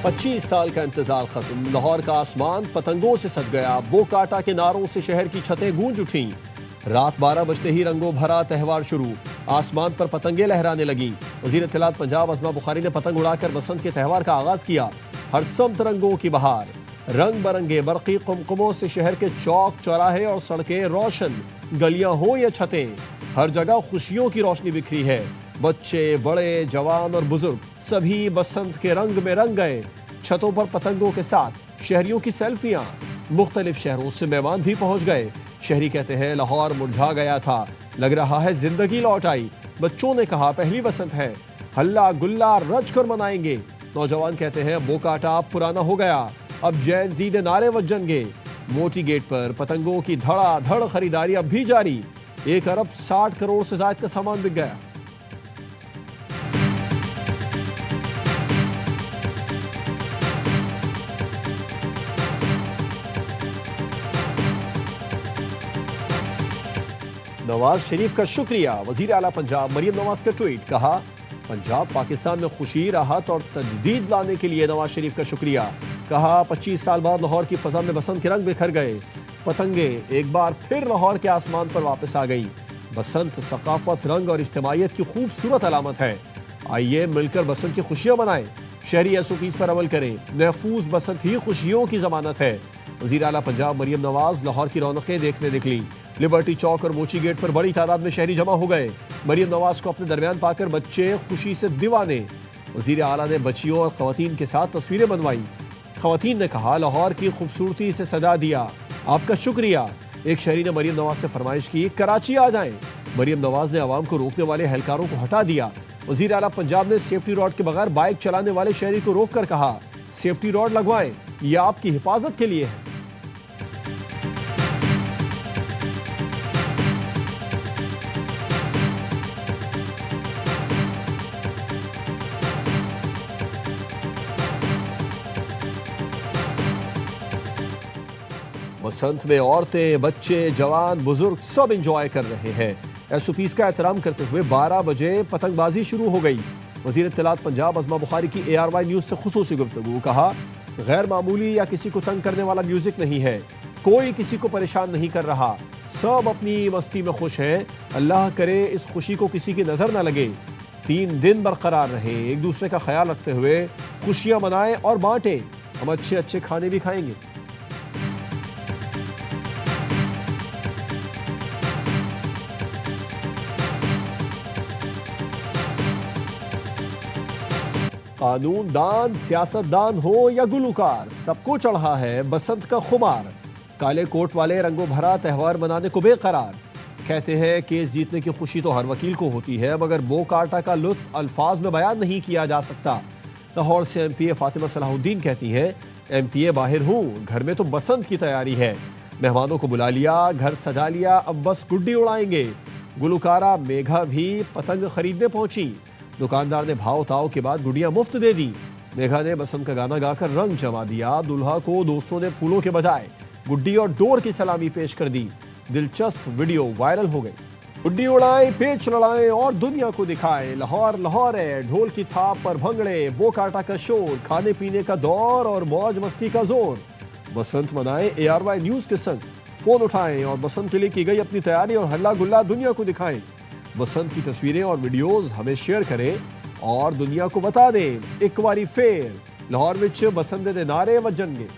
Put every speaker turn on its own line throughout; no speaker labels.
25 साल का इंतजार खत्म। लाहौर का आसमान पतंगों से सज गया। बोकाटा के नारों से शहर की छतें गूंज उठी। रात 12 बजते ही रंगों भरा त्यौहार शुरू। आसमान पर पतंगे लहराने लगी। वजीर इत्तलात पंजाब अज़मा बुखारी ने पतंग उड़ाकर बसंत के त्यौहार का आगाज किया। हर समत रंगों की बहार। रंग बरंगे बरकी कुमकुमों से शहर के चौक चौराहे और सड़कें रोशन। गलियां हो या छतें, हर जगह खुशियों की रोशनी बिखरी है। बच्चे, बड़े, जवान और बुजुर्ग सभी बसंत के रंग में रंग गए। छतों पर पतंगों के साथ शहरियों की सेल्फियां। मुख्तलिफ शहरों से मेहमान भी पहुंच गए। शहरी कहते हैं लाहौर मुरझा गया था, लग रहा है जिंदगी लौट आई। बच्चों ने कहा पहली बसंत है, हल्ला गुल्ला रच कर मनाएंगे। नौजवान कहते हैं बोकाटा पुराना हो गया, अब जैन जीद नारे वजनगे। मोती गेट पर पतंगों की धड़ाधड़ खरीदारी अब भी जारी। 1 अरब 60 करोड़ से ज्यादा का सामान बिक गया। नवाज शरीफ का शुक्रिया। वजीर आला पंजाब मरियम नवाज का ट्वीट, कहा पंजाब पाकिस्तान में खुशी, राहत और तजदीद लाने के लिए नवाज शरीफ का शुक्रिया। कहा 25 साल बाद लाहौर की फजा में बसंत के रंग बिखर गए। पतंगे एक बार फिर लाहौर के आसमान पर वापस आ गई। बसंत सकाफत, रंग और इज्तिमाइयत की खूबसूरत अलामत है। आइए मिलकर बसंत की खुशियां मनाएं। शहरी SOPs पर अमल करें। महफूज बसंत ही खुशियों की जमानत है। वजीर आला पंजाब मरियम नवाज लाहौर की रौनकें देखने निकली। लिबर्टी चौक और मोची गेट पर बड़ी तादाद में शहरी जमा हो गए। मरियम नवाज को अपने दरमियान पाकर बच्चे खुशी से दीवाने। वजीर आला ने बच्चियों और खवातीन के साथ तस्वीरें बनवाई। खवातीन ने कहा लाहौर की खूबसूरती से सजा दिया, आपका शुक्रिया। एक शहरी ने मरियम नवाज से फरमाइश की कराची आ जाएं। मरियम नवाज ने आवाम को रोकने वाले एहलकारों को हटा दिया। वजीर आला पंजाब ने सेफ्टी रॉड के बगैर बाइक चलाने वाले शहरी को रोक कर कहा सेफ्टी रॉड लगवाएं, यह आपकी हिफाजत के लिए है। बसंत में औरतें, बच्चे, जवान, बुजुर्ग सब एंजॉय कर रहे हैं। SOPs का एहतराम करते हुए 12 बजे पतंगबाजी शुरू हो गई। वजीर इत्तलात पंजाब अज़मा बुखारी की ARY न्यूज़ से खुसूसी गुफ्तगू, कहा गैर मामूली या किसी को तंग करने वाला म्यूजिक नहीं है। कोई किसी को परेशान नहीं कर रहा, सब अपनी मस्ती में खुश हैं। अल्लाह करे इस खुशी को किसी की नजर न लगे। 3 दिन बरकरार रहे, एक दूसरे का ख्याल रखते हुए खुशियां मनाएं और बांटें। हम अच्छे अच्छे खाने भी खाएंगे। कानूनदान, सियासतदान हो या गुलूकार, सबको चढ़ा है बसंत का खुमार। काले कोट वाले रंगों भरा त्यौहार मनाने को बेकरार। कहते हैं केस जीतने की खुशी तो हर वकील को होती है, मगर बोकाटा का लुत्फ अल्फाज में बयान नहीं किया जा सकता। लाहौर से MPA फातिमा सलाहुद्दीन कहती हैं MPA बाहर हूँ, घर में तो बसंत की तैयारी है। मेहमानों को बुला लिया, घर सजा लिया, अब बस गुड्डी उड़ाएंगे। गुलकारा मेघा भी पतंग खरीदने पहुंची। दुकानदार ने भाव ताव के बाद गुड़ियां मुफ्त दे दी। मेघा ने बसंत का गाना गाकर रंग जमा दिया। दुल्हा को दोस्तों ने फूलों के बजाय गुड्डी और डोर की सलामी पेश कर दी। दिलचस्प वीडियो वायरल हो गई। गुड्डी उड़ाएं, पेच लड़ाएं और दुनिया को दिखाएं। लाहौर लाहौर है, ढोल की थाप पर भंगड़े, बोकाटा का शोर, खाने पीने का दौर और मौज मस्ती का जोर। बसंत मनाएं ARY न्यूज़ के संग। फोन उठाएं और बसंत के लिए की गई अपनी तैयारी और हल्ला गुल्ला दुनिया को दिखाएं। बसंत की तस्वीरें और वीडियोस हमें शेयर करें और दुनिया को बता दें एक बारी फेर लाहौर विच बसंत दे नारे वजनगे।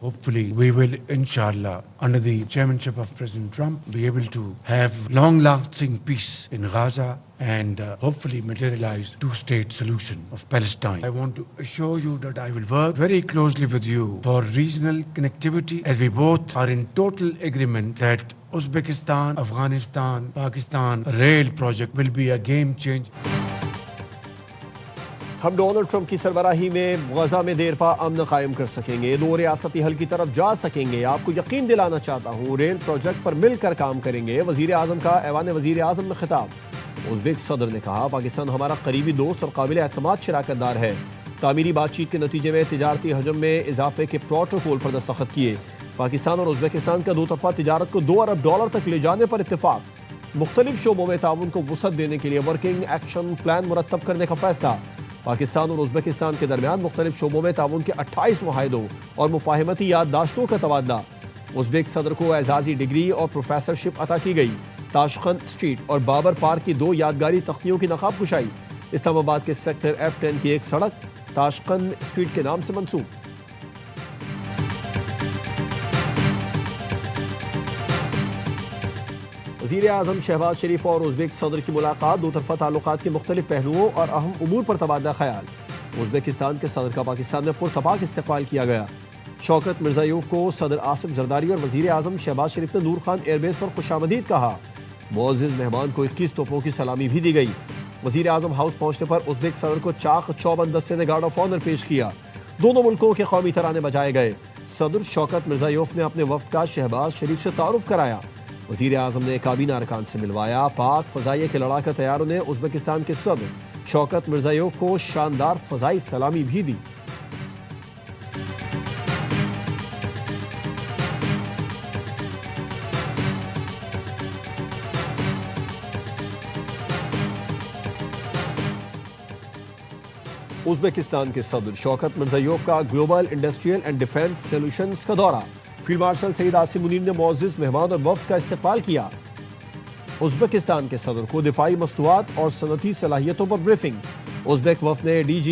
Hopefully, we will, inshallah, under the chairmanship of President Trump, be able to have long-lasting peace in Gaza and hopefully materialize two-state solution of Palestine. I want to assure you that I will work very closely with you for regional connectivity, as we both are in total agreement that Uzbekistan, Afghanistan, Pakistan rail project will be a game changer.
हम Donald Trump की सरबराही में गजा में देर पा अमन कायम कर सकेंगे, 2 रियासती हल की तरफ जा सकेंगे। आपको यकीन दिलाना चाहता हूँ रेल प्रोजेक्ट पर मिलकर काम करेंगे। वजीर आजम का ऐवान वजीर आजम में खिताब। उज़्बेक सदर ने कहा पाकिस्तान हमारा करीबी दोस्त और काबिल एतमाद शराकतदार है। तामीरी बातचीत के नतीजे में तिजारती हजम में इजाफे के प्रोटोकॉल पर दस्तखत किए। पाकिस्तान और उज़्बेकिस्तान का 2 तरफा तिजारत को $2 अरब तक ले जाने पर इत्तेफाक। मुख्तलिफ शोबों में ताउन को वसअत देने के लिए वर्किंग एक्शन प्लान मुरतब करने का फैसला। पाकिस्तान और उज़्बेकिस्तान के दरमियान मुख्तलिफ शोबों में ताउन के 28 मुआहिदों और मुफाहमती याददाश्तों का तबादला। उज़्बेक सदर को एजाजी डिग्री और प्रोफेसरशिप अता की गई। ताशकंद स्ट्रीट और बाबर पार्क की 2 यादगारी तख्तियों की नकाब कुशाई। इस्लामाबाद के सेक्टर F10 की एक सड़क ताशकंद स्ट्रीट के नाम से मंसूब। वज़ीर आज़म शहबाज शरीफ और उज़्बेक सदर की मुलाकात। दो तरफ़ा ताल्लुकात के मुख्तलिफ पहलुओं और अहम उमूर पर तबादला ख्याल। उज़्बेकिस्तान के सदर का पाकिस्तान में पुरतपाक इस्तकबाल किया गया। शौकत मिर्ज़ायोव को सदर आसिफ जरदारी और वज़ीर आज़म शहबाज शरीफ ने नूर खान एयरबेस पर खुशामदीद कहा। मुअज़्ज़िज़ मेहमान को 21 तोपों की सलामी भी दी गई। वज़ीर आज़म हाउस पहुंचने पर उज़्बेक सदर को चाक चौबंद दस्ते ने गार्ड ऑफ ऑनर पेश किया। दोनों मुल्कों के कौमी तराने बजाए गए। सदर शौकत मिर्ज़ायोव ने अपने वफ्द का शहबाज शरीफ से तारुफ कराया। वज़ीर आज़म ने काबीना अरकान से मिलवाया। पाक फ़ज़ाइया के लड़ाका तैयारों ने उज़्बेकिस्तान के सदर शौकत मिर्ज़ायोव को शानदार फ़ज़ाई सलामी भी दी। उज़्बेकिस्तान के सदर शौकत मिर्ज़ायोव का global industrial and defence solutions का दौरा। फील्ड मार्शल सईद आसिम मुनीर ने मुअज़्ज़िज़ मेहमान और वफ्द का इस्तकबाल किया। उज़्बेकिस्तान के सदर को दिफाई मसनूआत और सनती सलाहियतों पर ब्रीफिंग। उज़्बेक वफ्द ने DG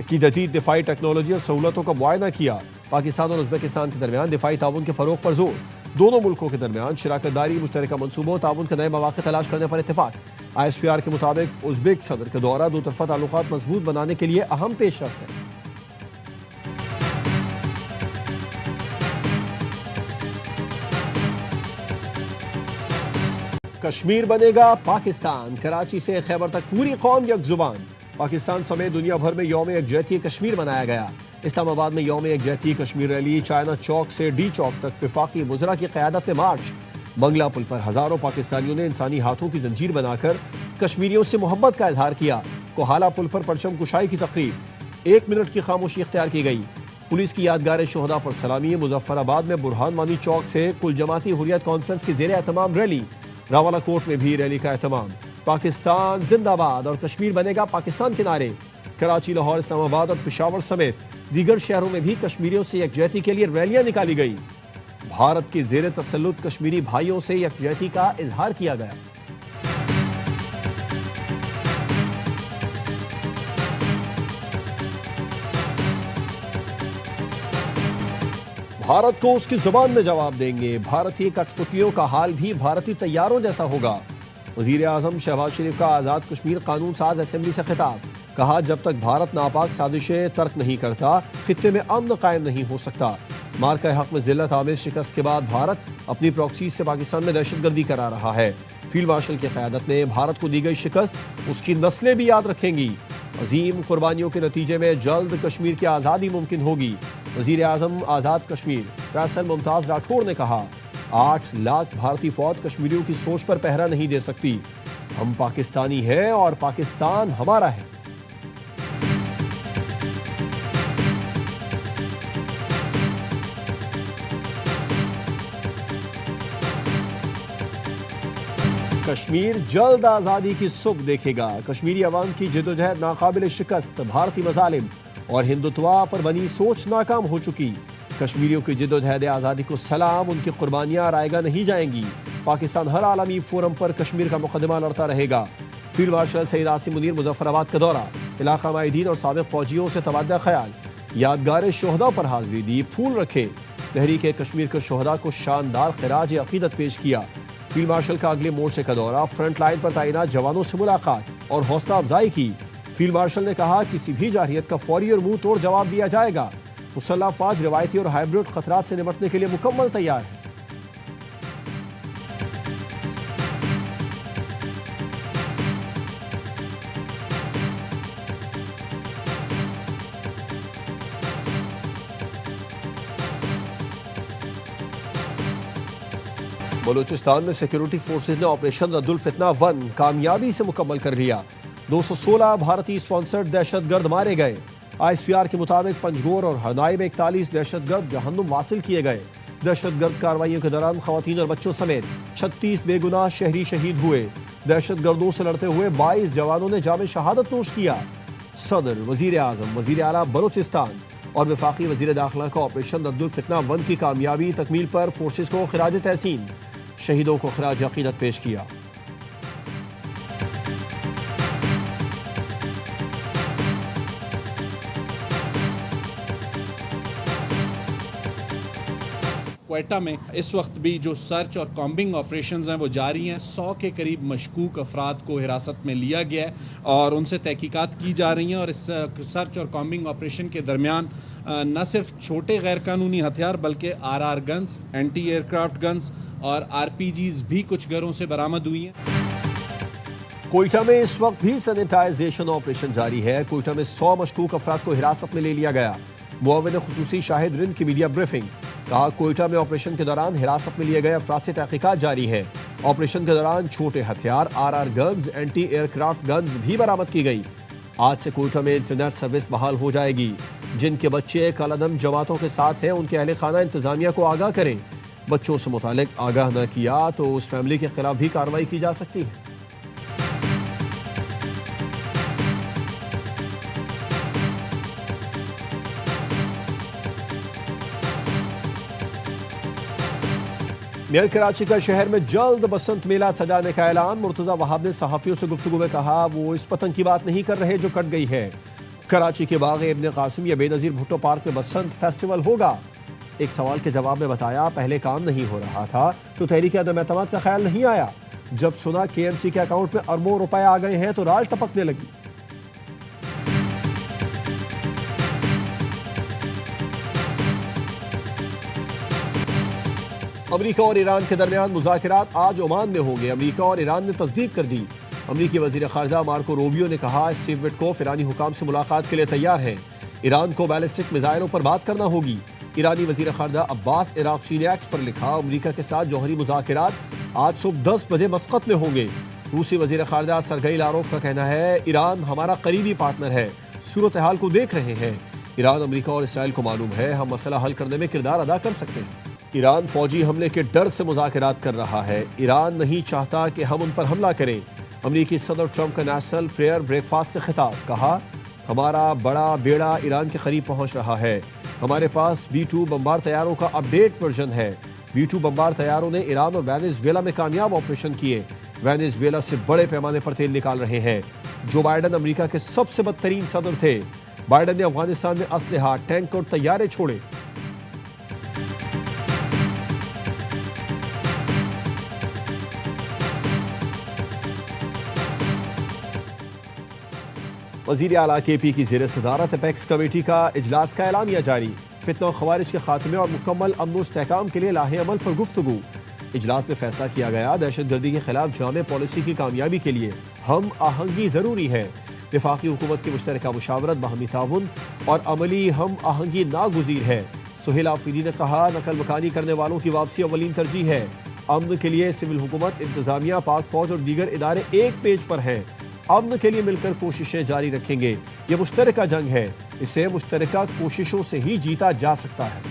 की जदीद दिफाई टेक्नोलॉजी और सहूलतों का मुआयना किया। पाकिस्तान और उज़्बेकिस्तान के दरमियान दिफाई ताउन के फ़रोग़ पर जोर। दोनों मुल्कों के दरमियान शराकतदारी, मुश्तरका मनसूबों, ताउन के नए मौक़े तलाश करने पर इत्तेफाक। ISPR के मुताबिक उज़्बेक सदर का दौरा दो तरफ़ा ताल्लुकात मजबूत बनाने के लिए अहम पेशरफ्त है। कश्मीर बनेगा पाकिस्तान। कराची से खैबर तक पूरी कौम यकजुबान। पाकिस्तान समेत दुनिया भर में यौम यकजहती कश्मीर मनाया गया। इस्लामाबाद में यौम यकजहती कश्मीर रैली। चाइना चौक से D चौक तक वफाकी वज़रा की क़यादत में मार्च। बंगला पुल पर हज़ारों पाकिस्तानियों ने इंसानी हाथों की जंजीर बनाकर कश्मीरियों से मोहब्बत का इजहार किया। कोहाला पुल पर परचम कुशाई की तकरीब। 1 मिनट की खामोशी इख्तियार की गई। पुलिस की यादगार शोहदा पर सलामी। मुजफ्फराबाद में बुरहान वानी चौक से कुल जमाती हुर्रियत कॉन्फ्रेंस की ज़ेर एहतमाम रैली। रावला कोट में भी रैली का एहतमाम। पाकिस्तान जिंदाबाद और कश्मीर बनेगा पाकिस्तान के नारे। कराची, लाहौर, इस्लामाबाद और पेशावर समेत दीगर शहरों में भी कश्मीरियों से यकजहती के लिए रैलियां निकाली गई। भारत के ज़ेर तसल्लुत कश्मीरी भाइयों से यकजहती का इजहार किया गया। भारत को उसकी जुबान में जवाब देंगे। भारतीय कठपुतलियों का हाल भी भारतीय तैयारों जैसा होगा। वज़ीर आज़म शहबाज शरीफ का आज़ाद कश्मीर कानून साज असेंबली से खिताब। कहा, जब तक भारत नापाक साजिशें तर्क नहीं करता, खित्ते में अमन कायम नहीं हो सकता। मार्का हक में जिल्लत आमिर शिकस्त के बाद भारत अपनी प्रॉक्सीज से पाकिस्तान में दहशतगर्दी करा रहा है। फील्ड मार्शल की क़यादत में भारत को दी गई शिकस्त उसकी नस्लें भी याद रखेंगी। अजीम कुर्बानियों के नतीजे में जल्द कश्मीर की आज़ादी मुमकिन होगी। वज़ीर आज़म आज़ाद कश्मीर फैसल मुमताज़ राठौड़ ने कहा, 8 लाख भारतीय फौज कश्मीरियों की सोच पर पहरा नहीं दे सकती। हम पाकिस्तानी हैं और पाकिस्तान हमारा है। कश्मीर जल्द आज़ादी की सुबह देखेगा। कश्मीरी अवाम की जदोजहद नाकाबिल शिकस्त। भारतीय मज़ालिम और हिंदुत्वा पर बनी सोच नाकाम हो चुकी। कश्मीरियों की जदोजहद आज़ादी को सलाम। उनकी कुर्बानियाँ रायगा नहीं जाएंगी। पाकिस्तान हर आलमी फोरम पर कश्मीर का मुकदमा लड़ता रहेगा। फील्ड मार्शल सईद आसिम मुनीर मुजफ्फराबाद का दौरा। इलाका माहिदीन और साबिक़ फौजियों से तबादला ख्याल। यादगार शोहदा पर हाजिरी दी, फूल रखे। तहरीक कश्मीर के शोहदा को शानदार खिराज अक़ीदत पेश किया। फील्ड मार्शल का अगले मोर्चे का दौरा। फ्रंट लाइन पर तैनात जवानों से मुलाकात और हौसला अफजाई की। फील्ड मार्शल ने कहा, किसी भी जारहियत का फौरी और मुंह तोड़ जवाब दिया जाएगा। मुसल्लह फौज रिवायती और हाइब्रिड खतरात से निपटने के लिए मुकम्मल तैयार है। बलूचिस्तान में सिक्योरिटी फोर्सेज ने ऑपरेशन रद्दुल फितना 1 कामयाबी से मुकम्मल कर लिया। 216 भारतीय स्पॉन्सर्ड दहशतगर्द मारे गए। ISPR के मुताबिक पंजगोर और हरनाई में 41 दहशतगर्द जहन्नुम वासिल किए गए। दहशतगर्द कार्रवाइयों के दौरान खवातीन और बच्चों समेत 36 बेगुनाह शहरी शहीद हुए। दहशतगर्दों से लड़ते हुए 22 जवानों ने जामे शहादत नोश किया। सदर, वजीर आजम, वजीर आला बलोचिस्तान और वफाकी वजीर दाखिला का ऑपरेशन रद्दुल फितना 1 की कामयाबी तकमील पर फोर्सेस को खिराज तहसीन, शहीदों को खिराज अकीदत पेश किया।
क्वेटा में इस वक्त भी जो सर्च और कॉम्बिंग ऑपरेशंस हैं वो जारी हैं। 100 के करीब मशकूक अफराद को हिरासत में लिया गया है और उनसे तहकीकात की जा रही हैं। और इस सर्च और कॉम्बिंग ऑपरेशन के दरमियान न सिर्फ छोटे गैर कानूनी हथियार बल्कि RR guns, anti aircraft guns और RPGs भी कुछ घरों से बरामद हुई हैं।
कोयटा में इस वक्त भी सैनिटाइजेशन ऑपरेशन जारी है। कोयटा में 100 मशकूक अफराद को हिरासत में ले लिया गया। मुआविन खुसूसी शाहिद रिंद की मीडिया ब्रीफिंग, कहा कोयटा में ऑपरेशन के दौरान हिरासत में लिए गए अफराद से तहकीकात जारी है। ऑपरेशन के दौरान छोटे हथियार, RR guns, anti aircraft guns भी बरामद की गई। आज से कोयटा में इंटरनेट सर्विस बहाल हो जाएगी। जिनके बच्चे कालादम जमातों के साथ हैं उनके अहले खाना इंतजामिया को आगाह करें। बच्चों से मुतालिक आगाह न किया तो उस फैमिली के खिलाफ भी कार्रवाई की जा सकती है। मेयर कराची का शहर में जल्द बसंत मेला सजाने का ऐलान। मुर्तजा वहाब ने सहाफियों से गुफ्तगू में कहा वो इस पतंग की बात नहीं कर रहे जो कट गई है। कराची के बाग इब्न कासिम या बेनजीर भुट्टो पार्क में बसंत फेस्टिवल होगा। एक सवाल के जवाब में बताया पहले काम नहीं हो रहा था तो तहरीक अदम एतमाद का ख्याल नहीं आया। जब सुना KMC के अकाउंट में अरबों रुपए आ गए हैं तो राज टपकने लगी। अमेरिका और ईरान के दरमियान मुज़ाकरात आज ओमान में होंगे। अमेरिका और ईरान ने तस्दीक कर दी। अमेरिकी वज़ीर ख़ारजा मार्को रूबियो ने कहा स्टीव विटकोफ ईरानी हुकाम से मुलाकात के लिए तैयार हैं। ईरान को बैलिस्टिक मिसाइलों पर बात करना होगी। ईरानी वज़ीर ख़ारजा अब्बास इराक़ची ने एक्स पर लिखा अमेरिका के साथ जौहरी मुज़ाकरात आज सुबह 10 बजे मस्कत में होंगे। रूसी वज़ीर ख़ारजा सरगई लारोफ का कहना है ईरान हमारा करीबी पार्टनर है, सूरत हाल को देख रहे हैं। ईरान, अमेरिका और इसराइल को मालूम है हम मसला हल करने में किरदार अदा कर सकते हैं। ईरान फौजी हमले के डर से मुज़ाकरात कर रहा है। ईरान नहीं चाहता कि हम उन पर हमला करें। अमेरिकी सदर ट्रंप का नेशनल प्रेयर ब्रेकफास्ट से खिताब, कहा हमारा बड़ा बेड़ा ईरान के करीब पहुंच रहा है। हमारे पास B-2 बम्बार तैयारों का अपडेट वर्जन है। B-2 बम्बार तैयारों ने ईरान और वेनेजुएला में कामयाब ऑपरेशन किए। वेनेजुएला से बड़े पैमाने पर तेल निकाल रहे हैं। जो बाइडन अमेरिका के सबसे बदतरीन सदर थे। बाइडन ने अफगानिस्तान में असलहा, टैंक और तैयारे छोड़े। वज़ीर आला KP की ज़ेर सदारत अपेक्स कमेटी का इजलास का एलामिया जारी। फितना और खवारिज के खात्मे और मुकम्मल अमन व इस्तेहकाम के लिए लाहे अमल पर गुफ्तगू। इजलास में फैसला किया गया दहशतगर्दी के खिलाफ जामे पॉलिसी की कामयाबी के लिए हम आहंगी ज़रूरी है। वफाकी हुकूमत की मुश्तरका मुशावरत, बाहमी ताउन और अमली हम आहंगी नागुज़ीर है। सुहेल आफरीदी ने कहा नकल मकानी करने वालों की वापसी अवलीन तरजीह है। अमन के लिए सिविल हुकूमत, इंतजामिया, पाक फौज और दीगर इदारे एक पेज पर हैं। अमन के लिए मिलकर कोशिशें जारी रखेंगे। ये मुश्तरका जंग है, इसे मुश्तरका कोशिशों से ही जीता जा सकता है।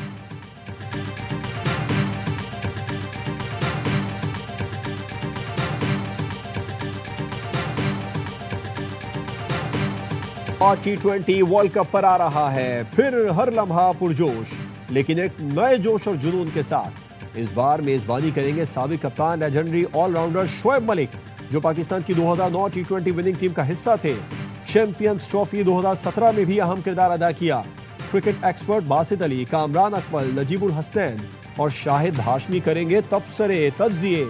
और T20 वर्ल्ड कप पर आ रहा है फिर हर लम्हा पुरजोश, लेकिन एक नए जोश और जुनून के साथ। इस बार मेजबानी करेंगे साबिक कप्तान लेजेंडरी ऑलराउंडर शोएब मलिक, जो पाकिस्तान की 2009 T20 विनिंग टीम का हिस्सा थे। चैंपियंस ट्रॉफी 2017 में भी अहम किरदार अदा किया। क्रिकेट एक्सपर्ट बासित अली, कामरान अकमल, नजीबुल हसनैन और शाहिद हाशमी करेंगे तबसरे तज्जिए।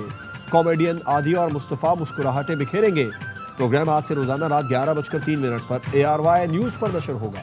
कॉमेडियन आदि और मुस्तफ़ा मुस्कुराहटें बिखेरेंगे। प्रोग्राम आज से रोजाना रात 11:03 पर ARY न्यूज़ पर नशर होगा।